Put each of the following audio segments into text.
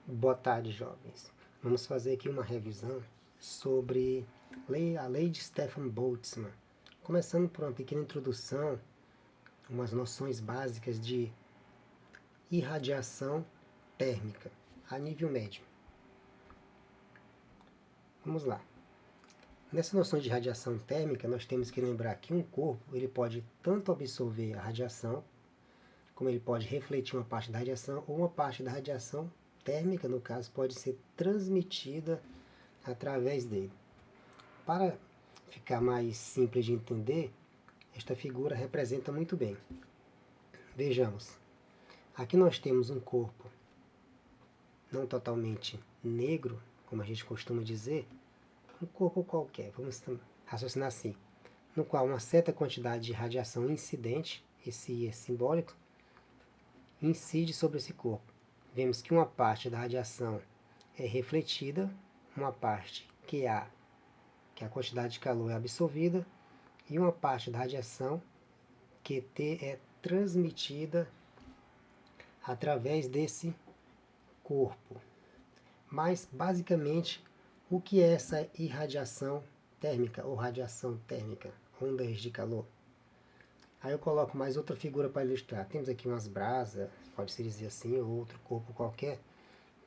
Boa tarde, jovens. Vamos fazer aqui uma revisão sobre a lei de Stefan Boltzmann. Começando por uma pequena introdução, umas noções básicas de irradiação térmica a nível médio. Vamos lá. Nessa noção de radiação térmica, nós temos que lembrar que um corpo ele pode tanto absorver a radiação, como ele pode refletir uma parte da radiação, ou uma parte da radiação térmica, no caso, pode ser transmitida através dele. Para ficar mais simples de entender, esta figura representa muito bem. Vejamos, aqui nós temos um corpo não totalmente negro, como a gente costuma dizer, um corpo qualquer, vamos raciocinar assim, no qual uma certa quantidade de radiação incidente, esse I é simbólico, incide sobre esse corpo. Vemos que uma parte da radiação é refletida, uma parte que a quantidade de calor é absorvida, e uma parte da radiação, QT, é transmitida através desse corpo. Mas, basicamente, o que é essa irradiação térmica ou radiação térmica, ondas de calor? Aí eu coloco mais outra figura para ilustrar. Temos aqui umas brasas, pode-se dizer assim, ou outro corpo qualquer,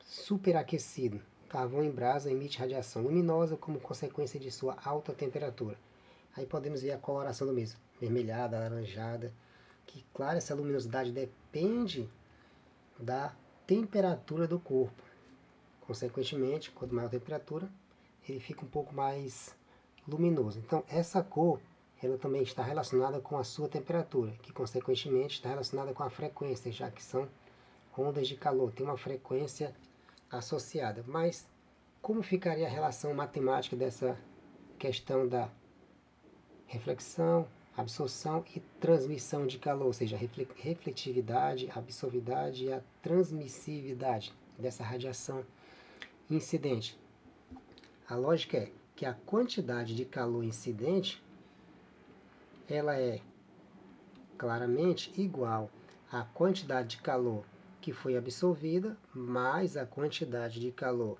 superaquecido. Carvão em brasa emite radiação luminosa como consequência de sua alta temperatura. Aí podemos ver a coloração do mesmo, vermelhada, alaranjada, que, claro, essa luminosidade depende da temperatura do corpo. Consequentemente, quanto maior a temperatura, ele fica um pouco mais luminoso. Então, essa cor, ela também está relacionada com a sua temperatura, que consequentemente está relacionada com a frequência, já que são ondas de calor, tem uma frequência associada. Mas, como ficaria a relação matemática dessa questão da reflexão, absorção e transmissão de calor, ou seja, a refletividade, a absorvidade e a transmissividade dessa radiação incidente? A lógica é que a quantidade de calor incidente ela é claramente igual à quantidade de calor que foi absorvida mais a quantidade de calor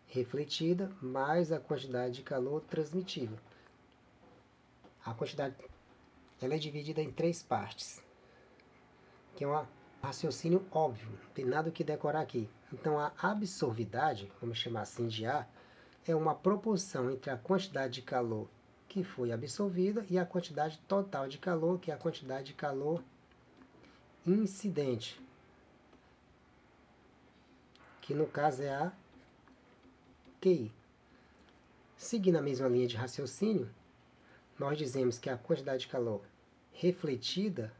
refletida mais a quantidade de calor transmitida. A quantidade ela é dividida em três partes, que é um raciocínio óbvio, não tem nada o que decorar aqui. Então a absorvidade, vamos chamar assim de A, é uma proporção entre a quantidade de calor que foi absorvida e a quantidade total de calor, que é a quantidade de calor incidente, que no caso é a QI. Seguindo a mesma linha de raciocínio, nós dizemos que a quantidade de calor refletida,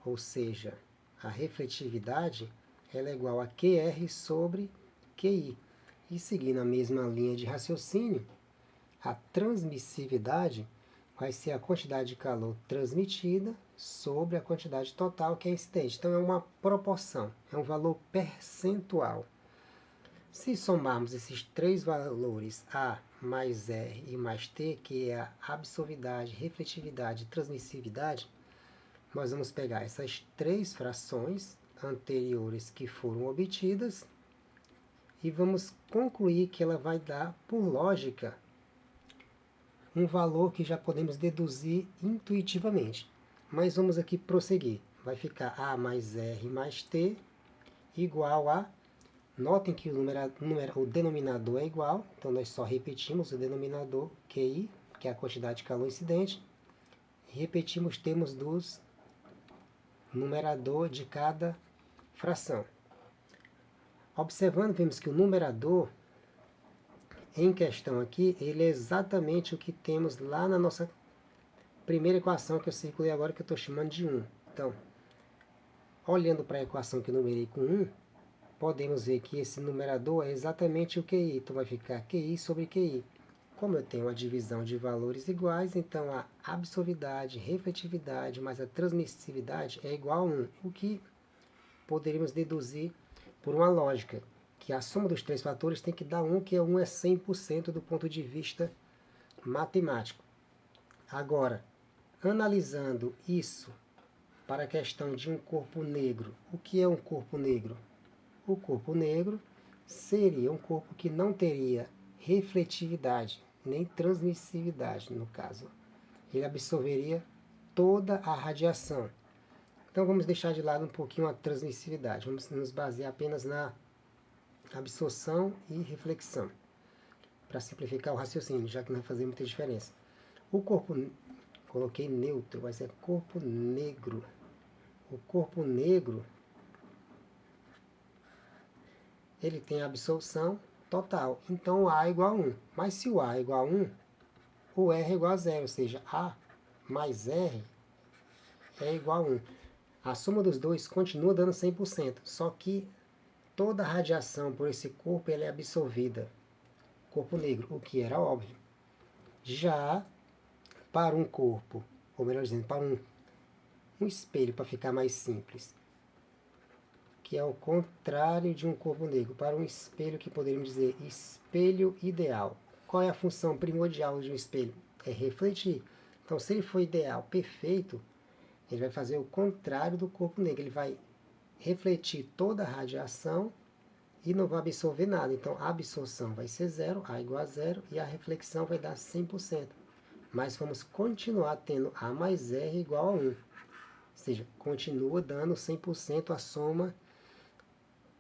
ou seja, a refletividade, ela é igual a QR sobre QI. E seguindo a mesma linha de raciocínio, a transmissividade vai ser a quantidade de calor transmitida sobre a quantidade total que é incidente. Então é uma proporção, é um valor percentual. Se somarmos esses três valores, A mais R e mais T, que é a absorvidade, refletividade e transmissividade, nós vamos pegar essas três frações anteriores que foram obtidas e vamos concluir que ela vai dar, por lógica, um valor que já podemos deduzir intuitivamente. Mas vamos aqui prosseguir. Vai ficar A mais R mais T igual a... Notem que o denominador é igual, então nós só repetimos o denominador QI, que é a quantidade de calor incidente, e repetimos os termos dos numerador de cada fração. Observando, vemos que o numerador em questão aqui, ele é exatamente o que temos lá na nossa primeira equação que eu circulei agora, que eu estou chamando de 1. Então, olhando para a equação que eu numerei com 1, podemos ver que esse numerador é exatamente o QI. Então, vai ficar QI sobre QI. Como eu tenho uma divisão de valores iguais, então a absorvidade, refletividade mais a transmissividade é igual a 1. O que poderíamos deduzir por uma lógica, que a soma dos três fatores tem que dar 1, que 1 é 100% do ponto de vista matemático. Agora, analisando isso para a questão de um corpo negro, o que é um corpo negro? O corpo negro seria um corpo que não teria refletividade, nem transmissividade, no caso. Ele absorveria toda a radiação. Então vamos deixar de lado um pouquinho a transmissividade. Vamos nos basear apenas na absorção e reflexão, para simplificar o raciocínio, já que não vai fazer muita diferença. O corpo, coloquei neutro, vai ser corpo negro. O corpo negro, ele tem absorção total. Então o A é igual a 1. Mas se o A é igual a 1, o R é igual a 0. Ou seja, A mais R é igual a 1. A soma dos dois continua dando 100%. Só que toda a radiação por esse corpo ela é absorvida. Corpo negro, o que era óbvio. Já para um corpo, ou melhor dizendo, para um espelho, para ficar mais simples, que é o contrário de um corpo negro, para um espelho que poderíamos dizer espelho ideal. Qual é a função primordial de um espelho? É refletir. Então, se ele for ideal, perfeito, ele vai fazer o contrário do corpo negro. Ele vai refletir toda a radiação e não vai absorver nada. Então, a absorção vai ser 0, A igual a 0, e a reflexão vai dar 100%. Mas vamos continuar tendo A mais R igual a 1. Ou seja, continua dando 100% a soma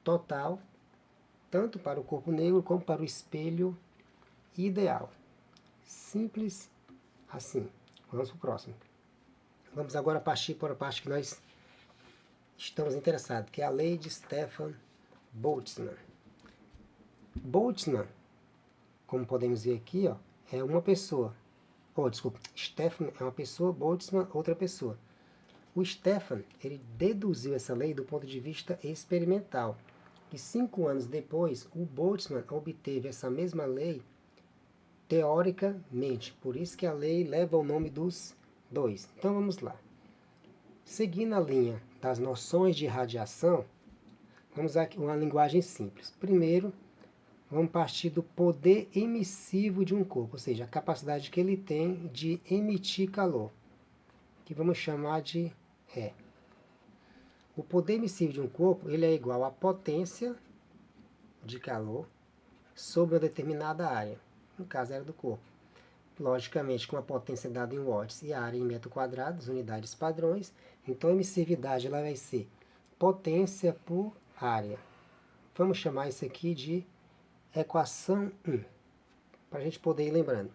total, tanto para o corpo negro como para o espelho ideal. Simples assim. Vamos para o próximo. Vamos agora partir para a parte que nós estamos interessados, que é a lei de Stefan Boltzmann. Boltzmann, como podemos ver aqui, ó, é uma pessoa. Desculpa, Stefan é uma pessoa, Boltzmann outra pessoa. O Stefan, ele deduziu essa lei do ponto de vista experimental. E 5 anos depois, o Boltzmann obteve essa mesma lei teoricamente. Por isso que a lei leva o nome dos dois. Então vamos lá. Seguindo a linha das noções de radiação, vamos usar aqui uma linguagem simples. Primeiro, vamos partir do poder emissivo de um corpo, ou seja, a capacidade que ele tem de emitir calor, que vamos chamar de E. O poder emissivo de um corpo ele é igual à potência de calor sobre uma determinada área, no caso era do corpo. Logicamente, com a potência dada em watts e a área em metro quadrado, as unidades padrões, então a emissividade ela vai ser potência por área. Vamos chamar isso aqui de equação 1, para a gente poder ir lembrando.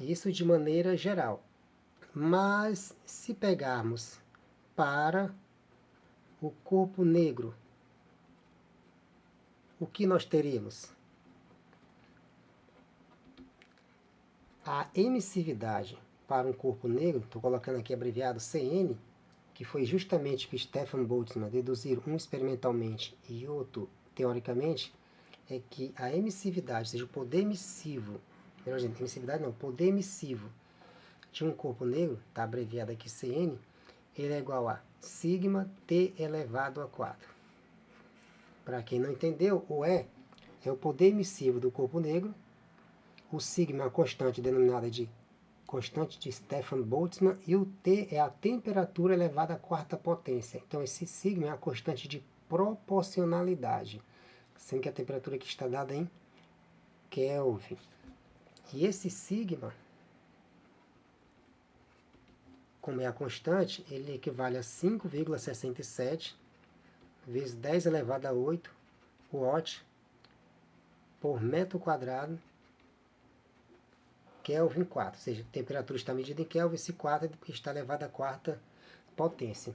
Isso de maneira geral. Mas se pegarmos para o corpo negro, o que nós teríamos? A emissividade para um corpo negro, estou colocando aqui abreviado CN, que foi justamente o que Stefan Boltzmann deduziu, um experimentalmente e outro teoricamente, é que a emissividade, ou seja, o poder emissivo, melhor dizendo, emissividade não, poder emissivo de um corpo negro, está abreviado aqui CN, ele é igual a sigma T elevado a 4. Para quem não entendeu, o E é o poder emissivo do corpo negro, o sigma é uma constante denominada de constante de Stefan Boltzmann, e o T é a temperatura elevada à quarta potência. Então esse sigma é a constante de proporcionalidade, sendo que a temperatura aqui está dada em Kelvin. E esse sigma, como é a constante, ele equivale a 5,67 vezes 10 elevado a 8 watt por metro quadrado Kelvin 4, ou seja, a temperatura está medida em Kelvin, esse 4 está elevado à quarta potência.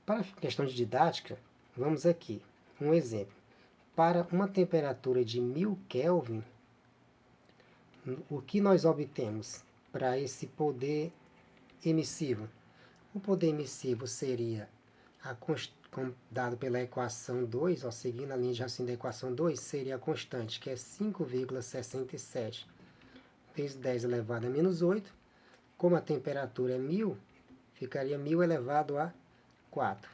Para a questão de didática, vamos aqui, um exemplo. Para uma temperatura de 1000 Kelvin, o que nós obtemos para esse poder emissivo? O poder emissivo seria, dado pela equação 2, seguindo a linha de raciocínio da equação 2, seria a constante, que é 5,67 vezes 10 elevado a menos 8. Como a temperatura é 1000, ficaria 1000 elevado a 4.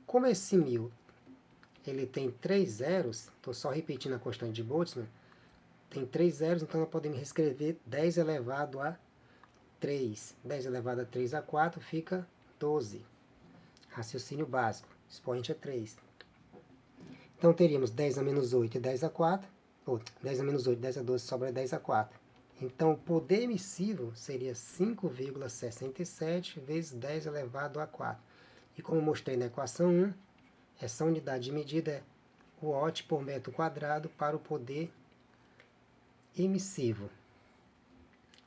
Como esse 1000 ele tem 3 zeros, estou só repetindo a constante de Boltzmann, tem 3 zeros, então nós podemos reescrever 10 elevado a 3. 10 elevado a 3 a 4 fica 12. Raciocínio básico, expoente é 3. Então teríamos 10 a menos 8 e 10 a 4, ou 10 a menos 8, 10 a 12, sobra 10 a 4. Então o poder emissivo seria 5,67 vezes 10 elevado a 4. E como eu mostrei na equação 1, essa unidade de medida é o Watt por metro quadrado para o poder emissivo.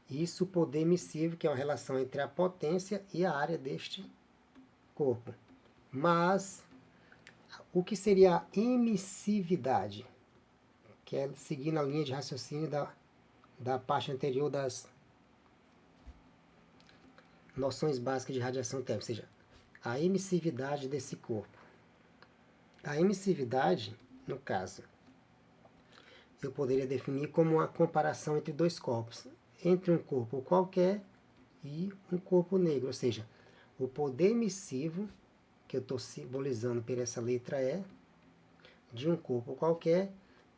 Isso, o poder emissivo, que é uma relação entre a potência e a área deste corpo. Mas, o que seria a emissividade? Que é seguindo a linha de raciocínio da parte anterior das noções básicas de radiação térmica, ou seja, a emissividade desse corpo. A emissividade, no caso, eu poderia definir como uma comparação entre dois corpos, entre um corpo qualquer e um corpo negro, ou seja, o poder emissivo, que eu estou simbolizando por essa letra E, de um corpo qualquer,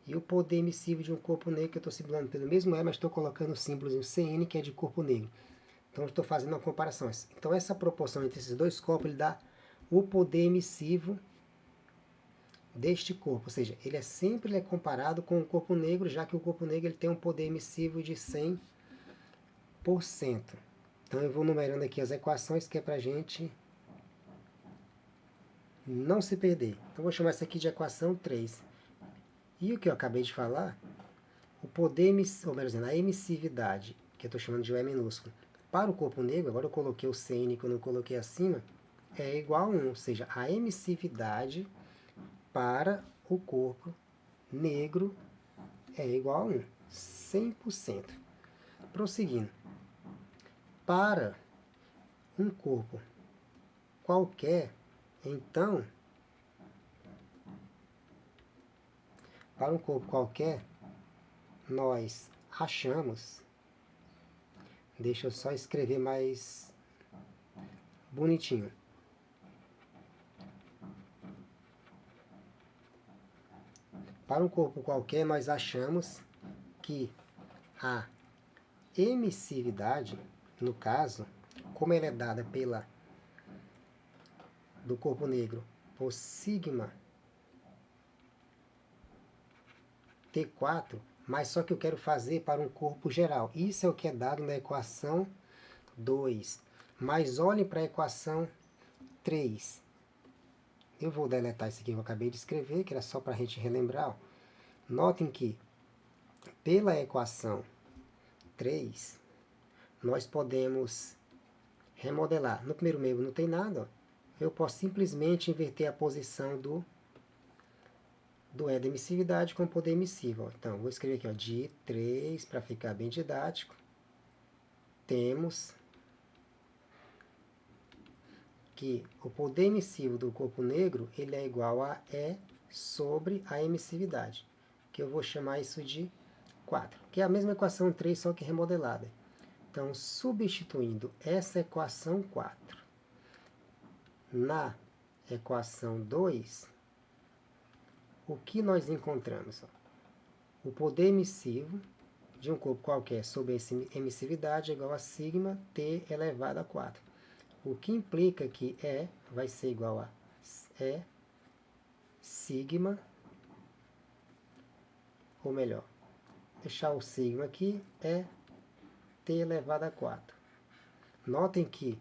e o poder emissivo de um corpo negro, que eu estou simbolizando pelo mesmo E, mas estou colocando o símbolo CN, que é de corpo negro. Então, eu estou fazendo uma comparação. Então, essa proporção entre esses dois corpos, ele dá o poder emissivo deste corpo, ou seja, ele sempre é comparado com o corpo negro, já que o corpo negro ele tem um poder emissivo de 100%. Então eu vou numerando aqui as equações que é para a gente não se perder. Então vou chamar essa aqui de equação 3. E o que eu acabei de falar, o poder emissivo, ou melhor dizendo, a emissividade, que eu estou chamando de E minúsculo, para o corpo negro, agora eu coloquei o CN que eu não coloquei acima, é igual a 1, ou seja, a emissividade para o corpo negro é igual a 1, 100%. Prosseguindo, para um corpo qualquer, então, para um corpo qualquer, nós achamos, deixa eu só escrever mais bonitinho. Para um corpo qualquer, nós achamos que a emissividade, no caso, como ela é dada pela do corpo negro por sigma T4, mas só que eu quero fazer para um corpo geral. Isso é o que é dado na equação 2. Mas olhem para a equação 3. Eu vou deletar isso aqui que eu acabei de escrever, que era só para a gente relembrar. Notem que, pela equação 3, nós podemos remodelar. No primeiro meio não tem nada, ó. Eu posso simplesmente inverter a posição do E da emissividade com o poder emissivo. Ó. Então, vou escrever aqui, ó, de 3, para ficar bem didático. Temos que o poder emissivo do corpo negro ele é igual a E sobre a emissividade, que eu vou chamar isso de 4, que é a mesma equação 3, só que remodelada. Então, substituindo essa equação 4 na equação 2, o que nós encontramos? O poder emissivo de um corpo qualquer sobre essa emissividade é igual a sigma T elevado a 4. O que implica que E vai ser igual a E sigma, ou melhor, deixar o sigma aqui, é T elevado a 4. Notem que,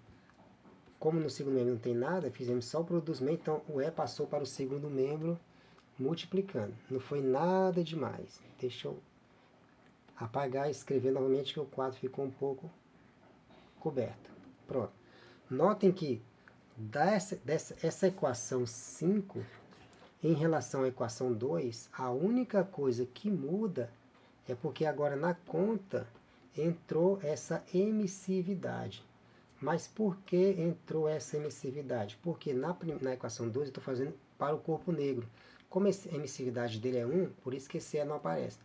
como no segundo membro não tem nada, fizemos só o produto dos membros, então o E passou para o segundo membro multiplicando. Não foi nada demais. Deixa eu apagar e escrever novamente que o 4 ficou um pouco coberto. Pronto. Notem que essa equação 5, em relação à equação 2, a única coisa que muda é porque agora na conta entrou essa emissividade. Mas por que entrou essa emissividade? Porque na equação 2 eu estou fazendo para o corpo negro. Como a emissividade dele é 1, por isso que esse E não aparece.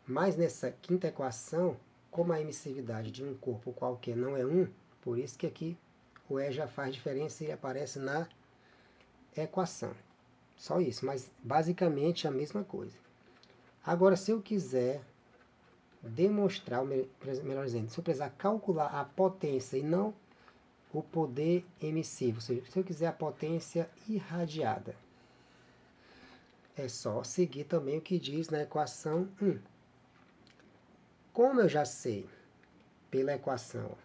Mas nessa quinta equação, como a emissividade de um corpo qualquer não é 1, por isso que aqui o E já faz diferença e ele aparece na equação. Só isso, mas basicamente a mesma coisa. Agora, se eu quiser demonstrar, melhor dizendo, se eu precisar calcular a potência e não o poder emissivo, ou seja, se eu quiser a potência irradiada, é só seguir também o que diz na equação 1. Como eu já sei pela equação,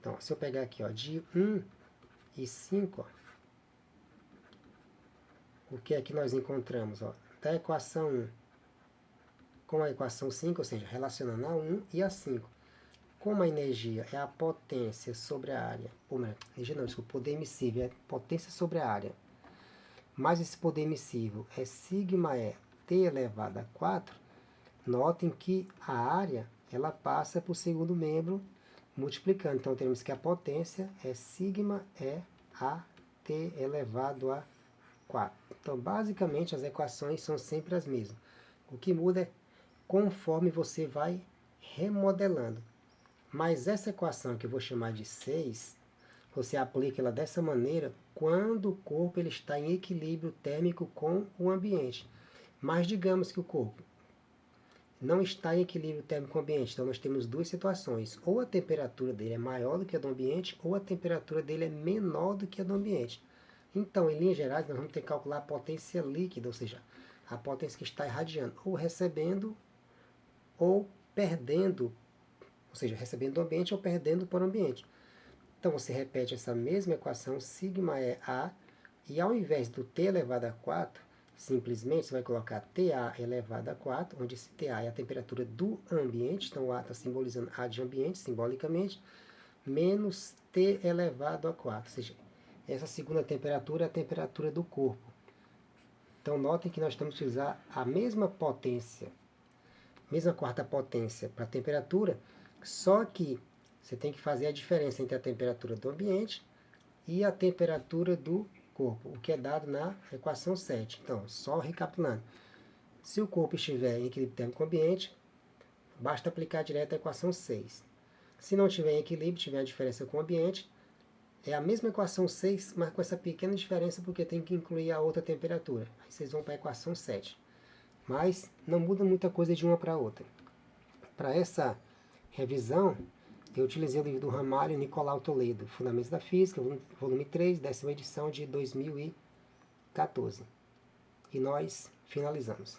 então, se eu pegar aqui, ó, de 1 e 5, ó, o que é que nós encontramos? Ó, da equação 1 com a equação 5, ou seja, relacionando a 1 e a 5. Como a energia é a potência sobre a área, ou melhor, energia não, desculpa, poder emissível é potência sobre a área, mas esse poder emissível é sigma E T elevado a 4, notem que a área ela passa por segundo membro multiplicando. Então, temos que a potência é sigma E a T elevado a 4. Então, basicamente, as equações são sempre as mesmas. O que muda é conforme você vai remodelando. Mas essa equação que eu vou chamar de 6, você aplica ela dessa maneira quando o corpo ele está em equilíbrio térmico com o ambiente. Mas digamos que o corpo não está em equilíbrio térmico com o ambiente. Então nós temos duas situações. Ou a temperatura dele é maior do que a do ambiente, ou a temperatura dele é menor do que a do ambiente. Então, em linhas gerais, nós vamos ter que calcular a potência líquida, ou seja, a potência que está irradiando, ou recebendo ou perdendo, ou seja, recebendo do ambiente ou perdendo para o ambiente. Então você repete essa mesma equação, sigma é A, e ao invés do T elevado a 4, simplesmente você vai colocar TA elevado a 4, onde esse TA é a temperatura do ambiente, então o A está simbolizando A de ambiente, simbolicamente, menos T elevado a 4, ou seja, essa segunda temperatura é a temperatura do corpo. Então notem que nós temos que usar a mesma potência, mesma quarta potência para a temperatura, só que você tem que fazer a diferença entre a temperatura do ambiente e a temperatura do corpo, o que é dado na equação 7. Então, só recapitulando. Se o corpo estiver em equilíbrio térmico com o ambiente, basta aplicar direto a equação 6. Se não estiver em equilíbrio, tiver a diferença com o ambiente, é a mesma equação 6, mas com essa pequena diferença porque tem que incluir a outra temperatura. Aí vocês vão para a equação 7. Mas não muda muita coisa de uma para a outra. Para essa revisão, eu utilizei o livro do Ramalho e Nicolau Toledo, Fundamentos da Física, volume 3, 10ª edição de 2014. E nós finalizamos.